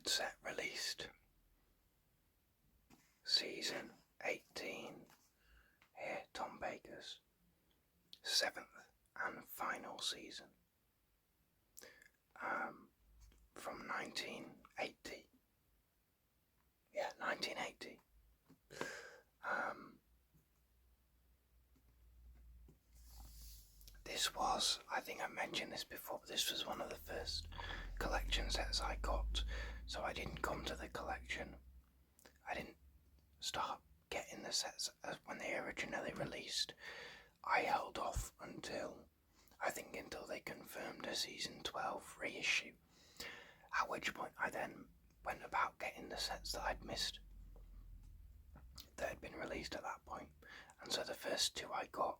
third set released. Season 18, here Tom Baker's 7th and final season, from 1980. Yeah, 1980. This was, I think I mentioned this before, but this was one of the first collection sets I got, so I didn't come to the collection. I didn't start getting the sets as when they originally released. I held off until they confirmed a season 12 reissue, at which point I then went about getting the sets that I'd missed that had been released at that point. And so the first two I got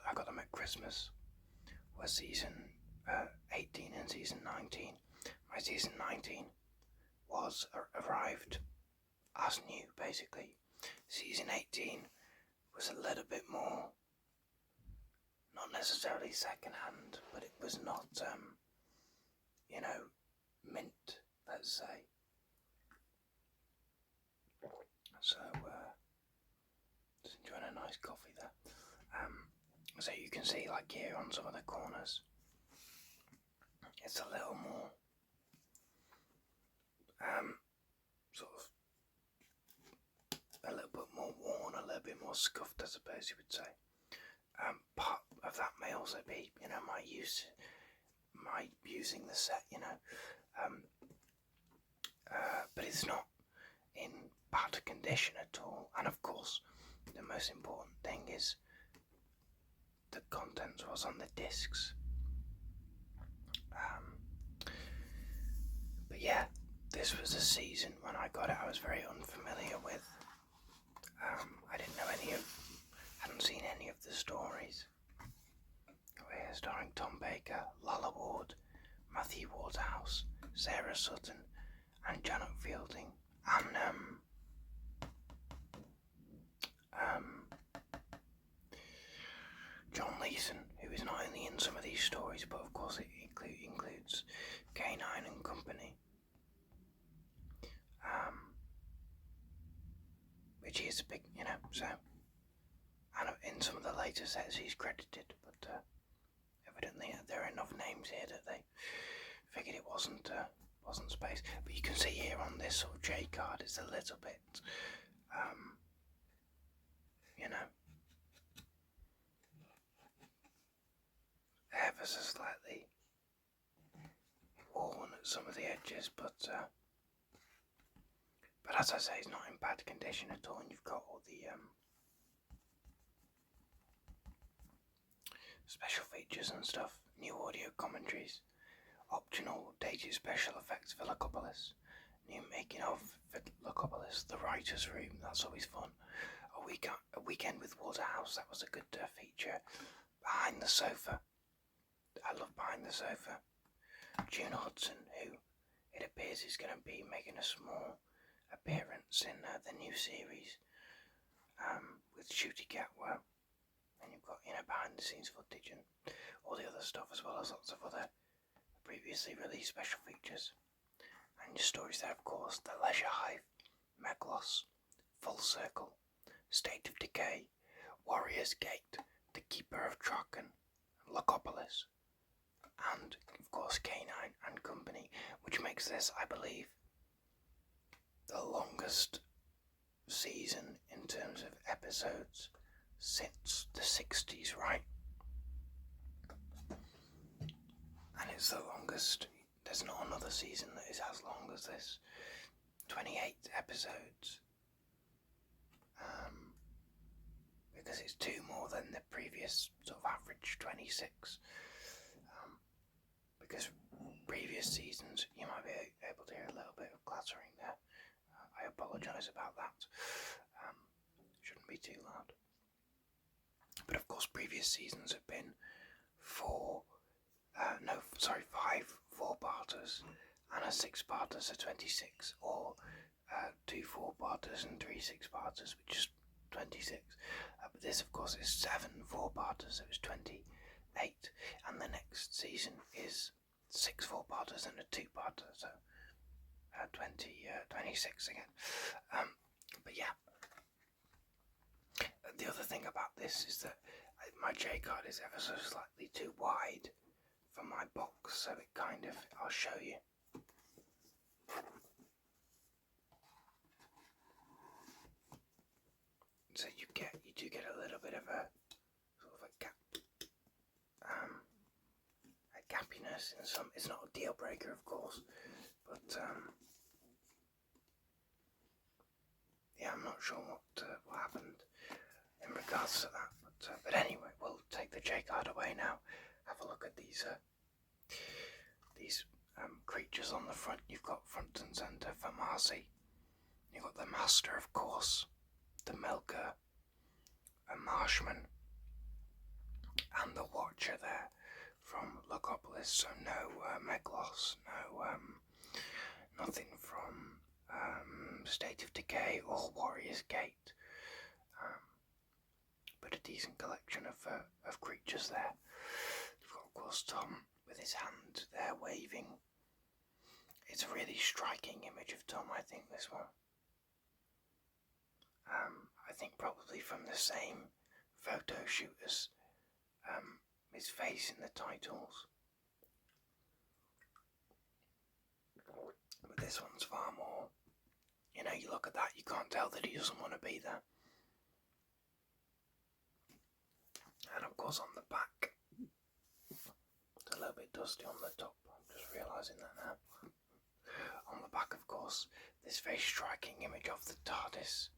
I got them at Christmas, were season 18 and season 19. My season 19 was arrived as new, basically. Season 18 was a little bit more, not necessarily second hand, but it was not, mint, let's say. So, just enjoying a nice coffee there. So you can see, like here on some of the corners, it's a little more, sort of, a little bit more worn, a little bit more scuffed, I suppose you would say. Part of that may also be, my using the set, but it's not in bad condition at all. And of course, the most important thing is the contents was on the discs. But yeah, this was a season when I got it I was very unfamiliar with. I didn't know hadn't seen any of the stories. We're starring Tom Baker, Lalla Ward, Matthew Waterhouse, Sarah Sutton, and Janet Fielding, and John Leeson, who is not only in some of these stories, but of course it includes K9 and Company, which is a big, so, and in some of the later sets he's credited, but evidently there are enough names here that they figured it wasn't space. But you can see here on this sort of J card, it's a little bit, ever so slightly worn at some of the edges, but as I say, it's not in bad condition at all, and you've got all the special features and stuff, new audio commentaries, optional dated special effects for Locopolis, new making of for Locopolis, the writer's room, that's always fun, a weekend with Waterhouse, that was a good feature, behind the sofa, I love Behind the Sofa, June Hudson, who it appears is going to be making a small appearance in the new series, with Shooty Catwell, and you've got, behind the scenes footage and all the other stuff, as well as lots of other previously released special features. And your stories there, of course, The Leisure Hive, Meglos, Full Circle, State of Decay, Warrior's Gate, The Keeper of Traken, Locopolis, and of course K9 and Company, which makes this, I believe, the longest season in terms of episodes since the 60s, right? And it's the longest, there's not another season that is as long as this, 28 episodes, because it's 2 more than the previous sort of average 26, because previous seasons you might be able to hear a little bit of clattering there. I apologise about that, shouldn't be too loud. But of course previous seasons have been 5 4-parters and a 6-parter, so 26, or 2 4-parters and 3 6-parters, which is 26. But this, of course, is 7 4-parters, so it's 28. And the next season is 6 4-parters and a 2-parter, so 2026 again. But yeah, the other thing about this is that my J card is ever so slightly too wide for my box, so it kind of, I'll show you. So you do get a little bit of a sort of a gap, a gappiness in some. It's not a deal breaker, of course, but yeah, I'm not sure what happened in regards to that. But anyway, we'll take the J card away now. Have a look at these creatures on the front. You've got front and centre for Marcy. You've got the Master, of course, the Milker, a Marshman, and the Watcher there from Locopolis. So no Meglos, no nothing from State of Decay or Warrior's Gate. But a decent collection of creatures there. You've got, of course, Tom with his hand there waving. It's a really striking image of Tom, I think, this one. I think probably from the same photo shoot as his face in the titles. But this one's far more, you look at that, you can't tell that he doesn't want to be there. And of course on the back, it's a little bit dusty on the top, I'm just realising that now. On the back, of course, this very striking image of the TARDIS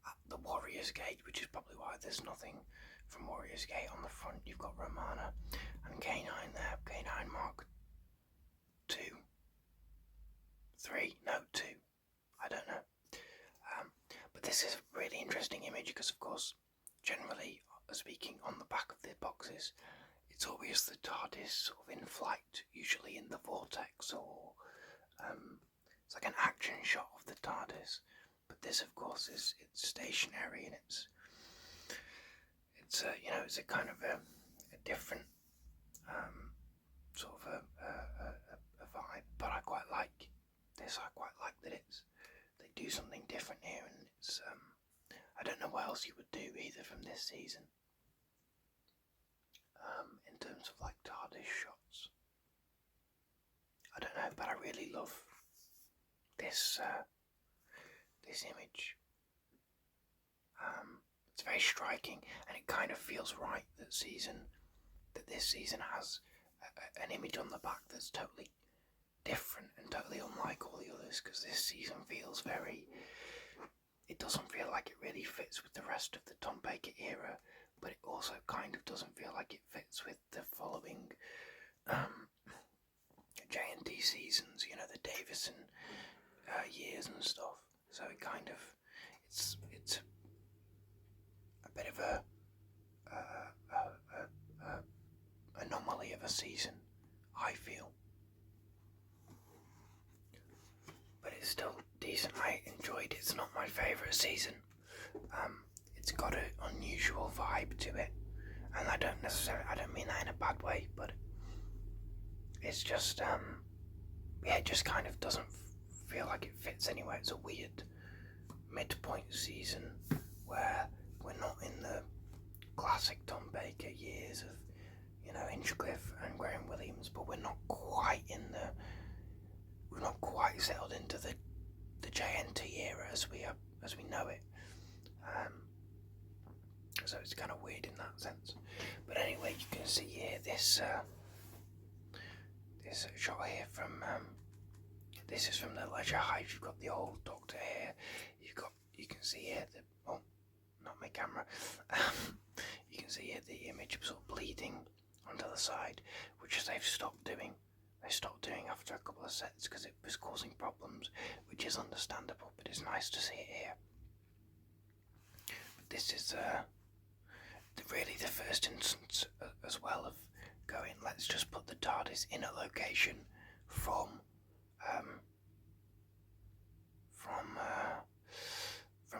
at the Warrior's Gate, which is probably why there's nothing from Warrior's Gate on the front. You've got Romana and K9 there, K9 Mark 2, 3, no 2, I don't know. But this is a really interesting image because, of course, generally speaking, on the back of the boxes, it's always the TARDIS sort of in flight, usually in the vortex, or it's like an action shot of the TARDIS. But this, of course, it's stationary, and it's a kind of a different sort of a vibe. But I quite like this. I quite like that they do something different here, and it's I don't know what else you would do either from this season. In terms of like TARDIS shots, I don't know, but I really love this image. It's very striking, and it kind of feels right that this season has an image on the back that's totally different and totally unlike all the others, because this season feels it doesn't feel like it really fits with the rest of the Tom Baker era, but it also kind of doesn't feel like it fits with the following J&D seasons, the Davison years and stuff. So it kind of, it's a bit of a anomaly of a season, I feel. But it's still decent. I enjoyed it. It's not my favourite season. It's got an unusual vibe to it, and I don't mean that in a bad way, but it's just it just kind of doesn't feel like it fits anywhere. It's a weird midpoint season where we're not in the classic Tom Baker years of Hinchcliffe and Graham Williams, but we're not quite settled into the JNT era as we know it. So it's kind of weird in that sense. But anyway, you can see here this shot here from this is from the Leisure Hive. You've got the old Doctor here. You can see here not my camera. You can see here the image of sort of bleeding onto the side, which they've stopped doing. They stopped doing after a couple of sets because it was causing problems, which is understandable, but it's nice to see it here. But this is really the first instance as well of going, let's just put the TARDIS in a location from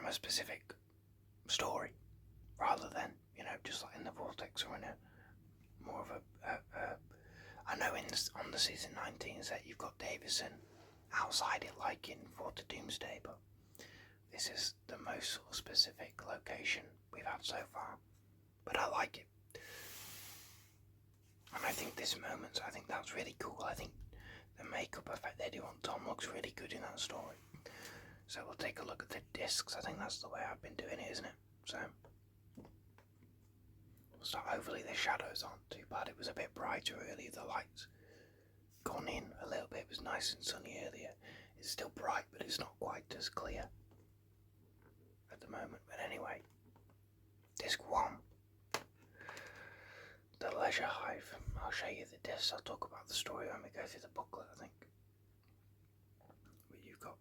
a specific story, rather than just like in the vortex or in a more of a I know on the season 19 set you've got Davison outside it like in For the Doomsday, but this is the most sort of specific location we've had so far. But I like it. And I think this moment, I think that's really cool. I think the makeup effect they do on Tom looks really good in that story. So we'll take a look at the discs. I think that's the way I've been doing it, isn't it? So it's not overly, the shadows aren't too bad. It was a bit brighter earlier, the lights gone in a little bit. It was nice and sunny earlier. It's still bright, but it's not quite as clear at the moment. But anyway, disc 1, The Leisure Hive. I'll show you the discs. I'll talk about the story when we go through the booklet, I think. But you've got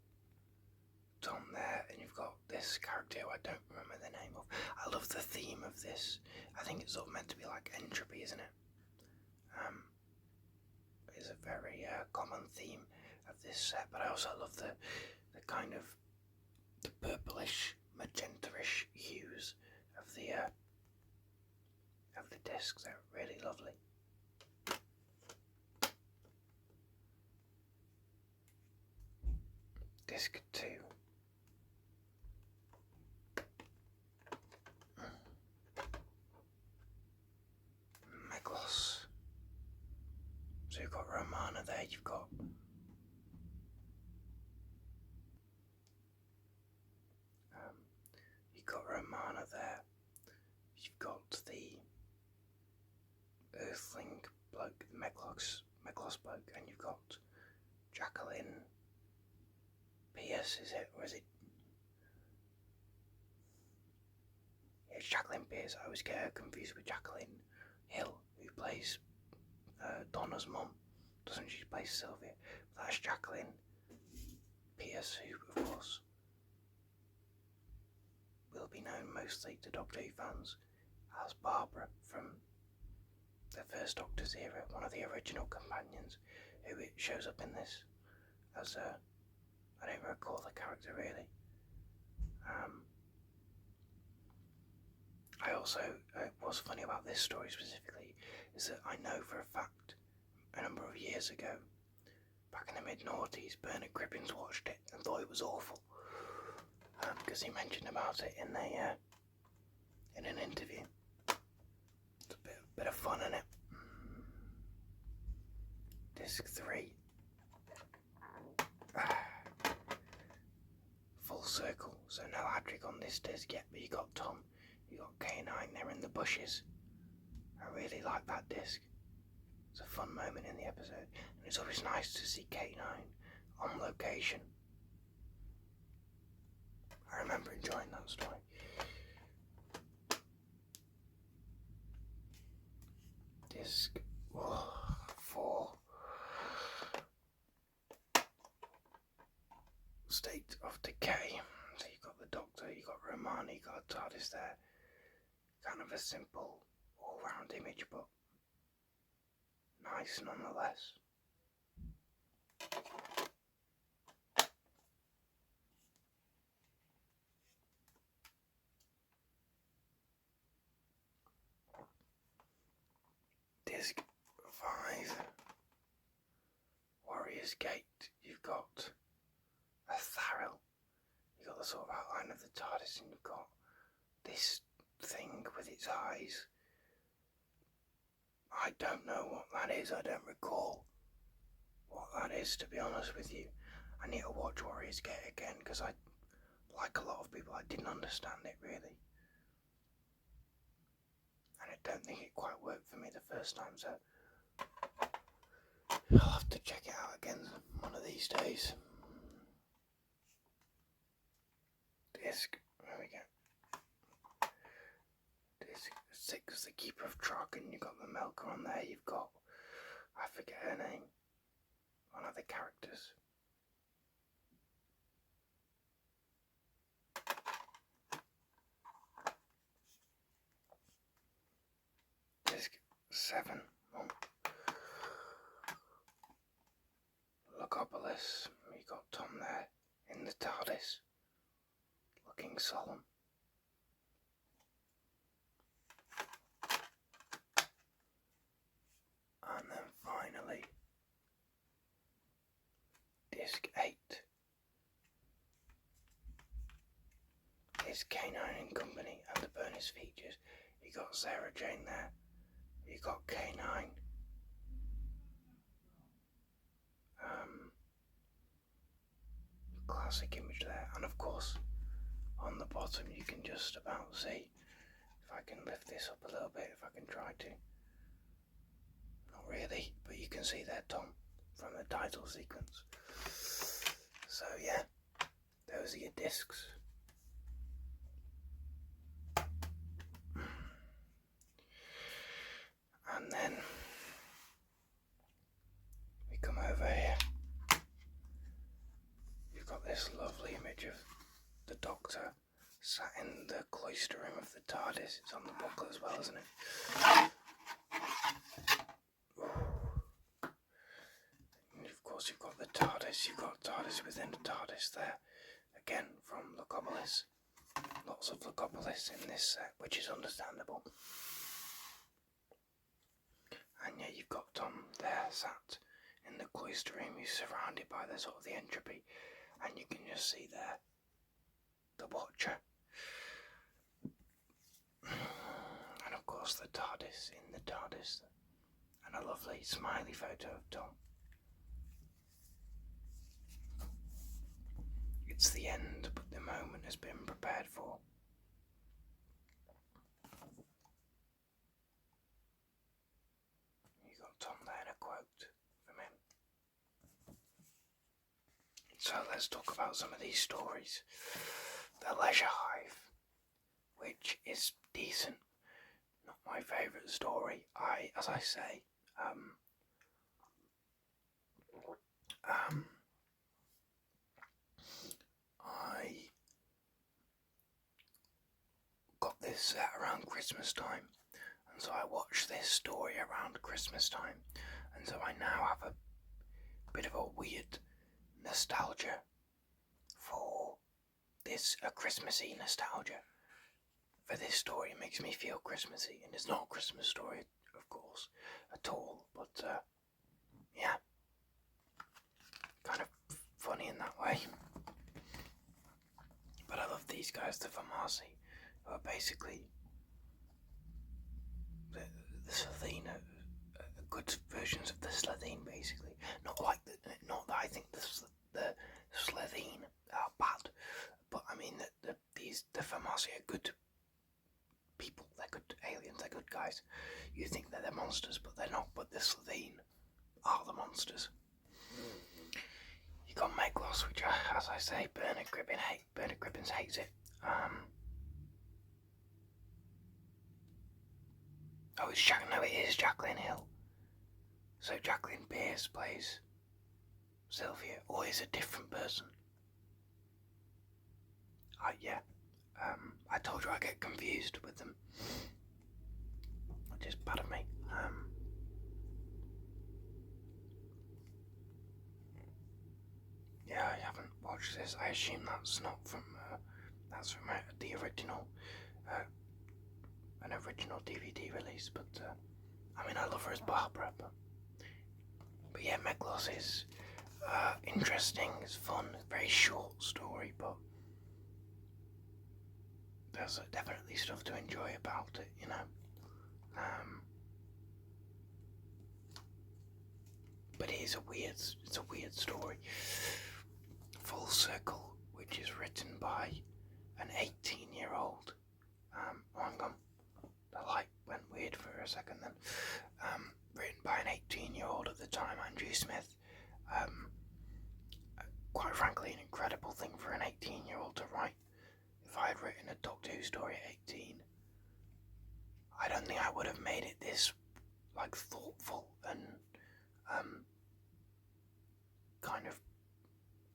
Tom there, and you've got this character who I don't remember the name of. I love the theme of this. I think it's sort of meant to be like entropy, isn't it? It's a very common theme of this set, but I also love the kind of the purplish, magenta-ish hues of the discs. They're really lovely. Disc 2. Meglos. So you've got Romana there, you've got Romana there, you've got the Earthling bloke, the Meglos bloke, and you've got Jacqueline Pierce, is it? Or is it? Yeah, it's Jacqueline Pierce. I always get her confused with Jacqueline Hill, who plays Donna's mum. Doesn't she play Sylvia? But that's Jacqueline Pierce, who, of course, will be known mostly to Doctor Who fans as Barbara from the first Doctor's era, one of the original companions, who it shows up in this as I don't recall the character really. I also, what's funny about this story specifically is that I know for a fact a number of years ago, back in the mid-noughties, Bernard Cribbins watched it and thought it was awful, because he mentioned about it in an interview. It's a bit of fun in it. Disc 3. Full circle. So no Adric on this disc yet, but you got Tom, you got K9 there in the bushes. I really like that disc. It's a fun moment in the episode, and it's always nice to see K9 on location. I remember enjoying that story. Disc 4. State of Decay. So you've got the Doctor, you've got Romana, you've got TARDIS there. Kind of a simple all-round image, but nice nonetheless. Disc 5. Warrior's Gate. You've got a Tharil. You've got the sort of outline of the TARDIS, and you've got this thing with its eyes. I don't know what that is. I don't recall what that is, to be honest with you. I need to watch Warrior's Gate again, because I, like a lot of people, I didn't understand it really. And I don't think it quite worked for me the first time, so I'll have to check it out again one of these days. Disc, there we go. Disc 6, the Keeper of Traken. You've got the Melker on there. You've got, I forget her name, one of the characters. Disc 7. Logopolis. You got Tom there in the TARDIS, looking solemn. And then finally, Disc 8. Train Company and the bonus features. You got Sarah Jane there. You got K9. Classic image there, and of course on the bottom you can just about see, if I can lift this up a little bit, if I can try to, not really, but you can see there Tom from the title sequence. So yeah, those are your discs. And then we come over here. You've got this lovely image of the Doctor sat in the cloister room of the TARDIS. It's on the booklet as well, isn't it? And of course you've got the TARDIS. You've got TARDIS within the TARDIS there. Again, from Locopolis. Lots of Locopolis in this set, which is understandable. And yeah, you've got Tom there sat in the cloister room. He's surrounded by the sort of the entropy, and you can just see there the Watcher, and of course the TARDIS in the TARDIS, and a lovely smiley photo of Tom. It's the end, but the moment has been prepared for. You got Tom there in a quote from him. So let's talk about some of these stories. The Leisure Hive, which is decent. Not my favourite story. As I say, I got this set around Christmas time, and so I watched this story around Christmas time, and so I now have a bit of a weird nostalgia for this, a Christmassy nostalgia for this story. It makes me feel Christmassy, and it's not a Christmas story, of course, at all, but yeah, kind of funny in that way. But I love these guys, the Famasi, who are basically the Slitheen, good versions of the Slitheen, basically. Not that I think the Slitheen are bad, but I mean that the Famasi are good people. They're good aliens. They're good guys. You think they're the monsters, but they're not. But the Slitheen are the monsters. You got Meglos, which, as I say, Bernard Cribbins hates it. It is Jacqueline Hill. So Jacqueline Pierce plays Sylvia, or is a different person? I told you I get confused with them, which is bad of me. Yeah, I haven't watched this. I assume that's not from, that's from the original, an original DVD release, but, I mean, I love her as Barbara, but yeah, Meglos is, interesting, it's fun, very short story, but there's definitely stuff to enjoy about it, you know. But it's a weird story. Full Circle, which is written by an 18-year-old. Hang on, the light went weird for a second then. Written by an 18-year-old at the time, Andrew Smith. Quite frankly, an incredible thing for an 18-year-old to write. If I had written a Doctor Who story at 18, I don't think I would have made it this, like, thoughtful and, kind of,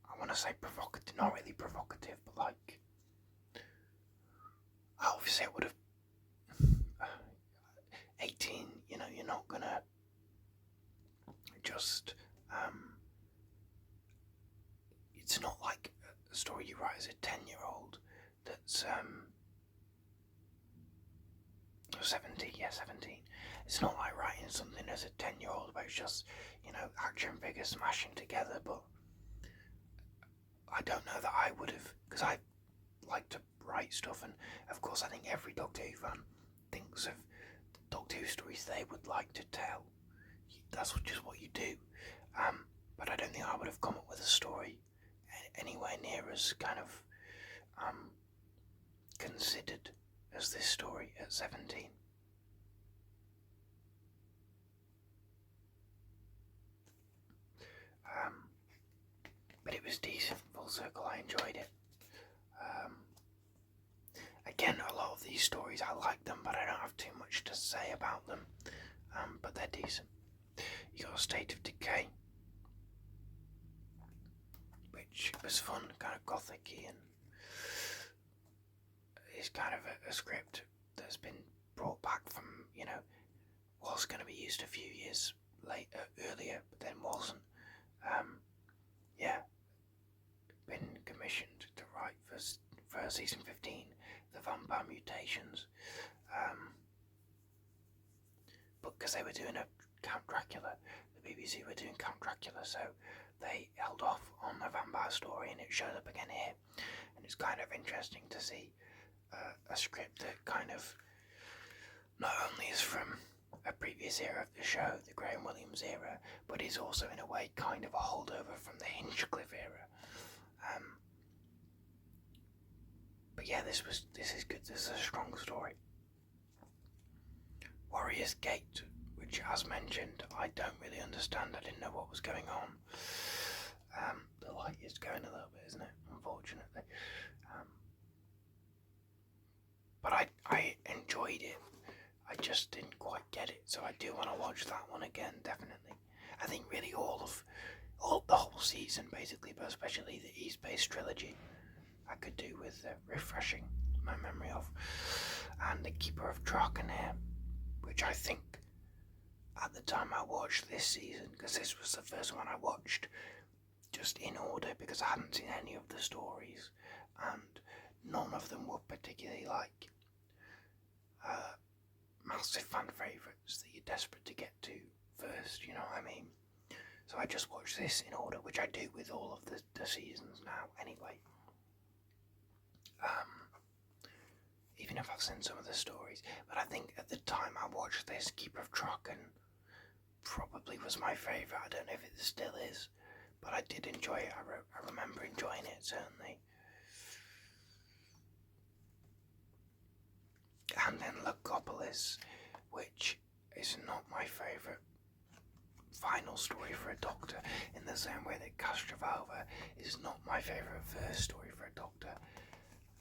I want to say provocative, not really provocative, but like, obviously I would have, 18, you know, you're not gonna just, it's not like a story you write as a 10-year-old that's, 17. It's not like writing something as a 10-year-old where it's just, you know, action figures smashing together, but I don't know that I would have, because I like to write stuff, and of course I think every Doctor Who fan thinks of Doctor Who stories they would like to tell. That's just what you do. But I don't think I would have come up with a story anywhere near as kind of considered as this story at 17. But it was decent, full circle, I enjoyed it. Again, a lot of these stories I like them, but I don't have too much to say about them. But they're decent. You got A State of Decay, which was fun, kind of gothic-y, and is kind of a script that's been brought back from, was going to be used a few years earlier, but then wasn't. Been commissioned to write for season 15, The Vampire Mutations, but because they were doing a Count Dracula, the BBC were doing Count Dracula, so they held off on the vampire story, and it showed up again here, and it's kind of interesting to see a script that kind of not only is from a previous era of the show, the Graham Williams era, but is also in a way kind of a holdover from the Hinchcliffe era. But yeah, this is good. This is a strong story. Warrior's Gate, which, as mentioned, I don't really understand. I didn't know what was going on. The light is going a little bit, isn't it? Unfortunately. But I enjoyed it. I just didn't quite get it, so I do want to watch that one again, definitely. I think really all the whole season, basically, but especially the East-based trilogy, I could do with refreshing my memory of. And The Keeper of Drakenhair, which I think at the time I watched this season, because this was the first one I watched just in order, because I hadn't seen any of the stories, and none of them were particularly like massive fan favourites that you're desperate to get to first, you know what I mean? So I just watched this in order, which I do with all of the seasons now anyway. Even if I've seen some of the stories. But I think at the time I watched this, Keeper of Draken probably was my favourite. I don't know if it still is, but I did enjoy it. I remember enjoying it, certainly. And then Logopolis, which is not my favourite final story for a Doctor, in the same way that Castrovalva is not my favourite first story for a Doctor.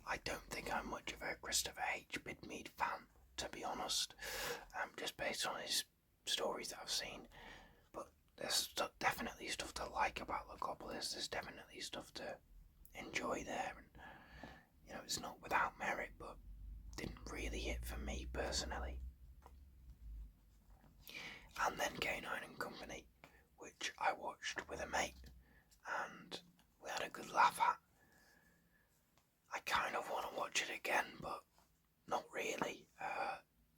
I don't think I'm much of a Christopher H. Bidmead fan, to be honest, just based on his stories that I've seen. But there's definitely stuff to like about Logopolis. There's definitely stuff to enjoy there, and it's not without merit, but didn't really hit for me personally. And then K9 and Company, which I watched with a mate, and we had a good laugh at. I kind of want to watch it again, but not really.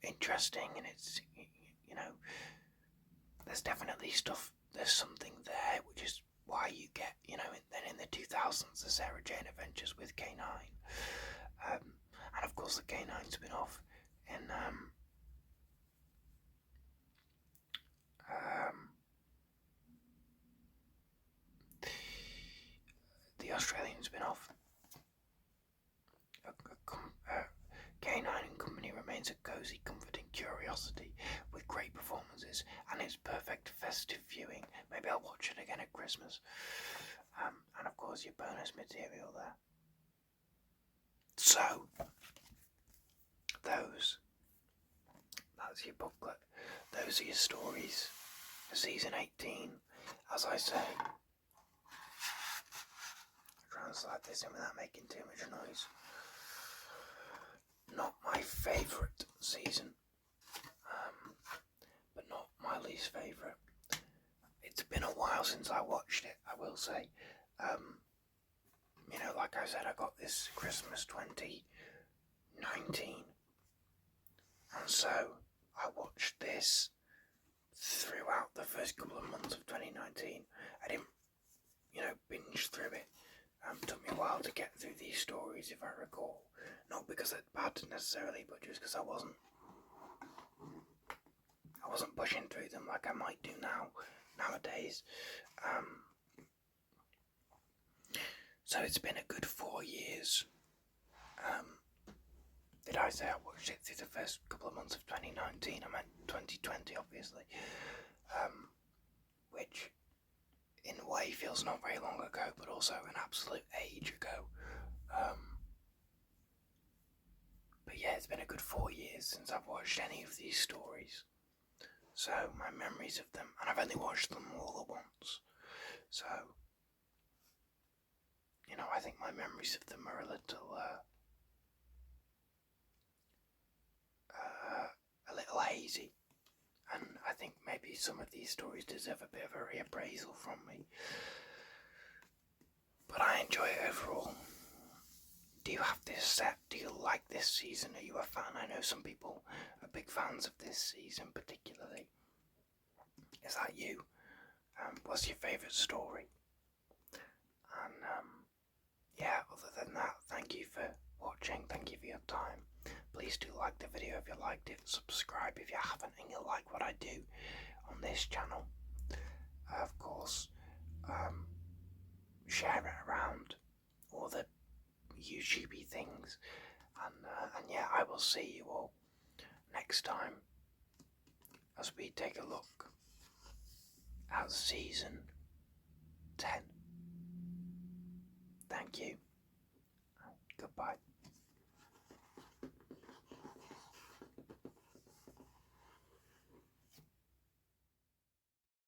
Interesting, and it's, there's definitely stuff, there's something there, which is why you get, then in the 2000s, the Sarah Jane Adventures with K9. And of course the K9 spin-off in the Australian spin-off. K9 and Company remains a cosy, comforting curiosity with great performances, and it's perfect festive viewing. Maybe I'll watch it again at Christmas. And of course your bonus material there. So, that's your booklet. Those are your stories for season 18. As I say, I'll try and slide this in without making too much noise. Not my favourite season, but not my least favourite. It's been a while since I watched it, I will say. Like I said, I got this Christmas 2019, and so I watched this throughout the first couple of months of 2019. I didn't, binge through it. Took me a while to get through these stories, if I recall. Not because they're bad necessarily, but just because I wasn't pushing through them like I might do nowadays. So it's been a good 4 years. Did I say I watched it through the first couple of months of 2019? I meant 2020, obviously. Which, in a way, feels not very long ago, but also an absolute age ago. But yeah, it's been a good 4 years since I've watched any of these stories. So my memories of them, and I've only watched them all at once. So, I think my memories of them are a little hazy. And I think maybe some of these stories deserve a bit of a reappraisal from me. But I enjoy it overall. Do you have this set? Do you like this season? Are you a fan? I know some people are big fans of this season particularly. Is that you? What's your favourite story? And yeah, other than that, thank you for watching. Thank you for your time. Please do like the video if you liked it. Subscribe if you haven't and you like what I do on this channel. Of course, share it around all the YouTubey things, and yeah, I will see you all next time as we take a look at season 10. Thank you. Goodbye.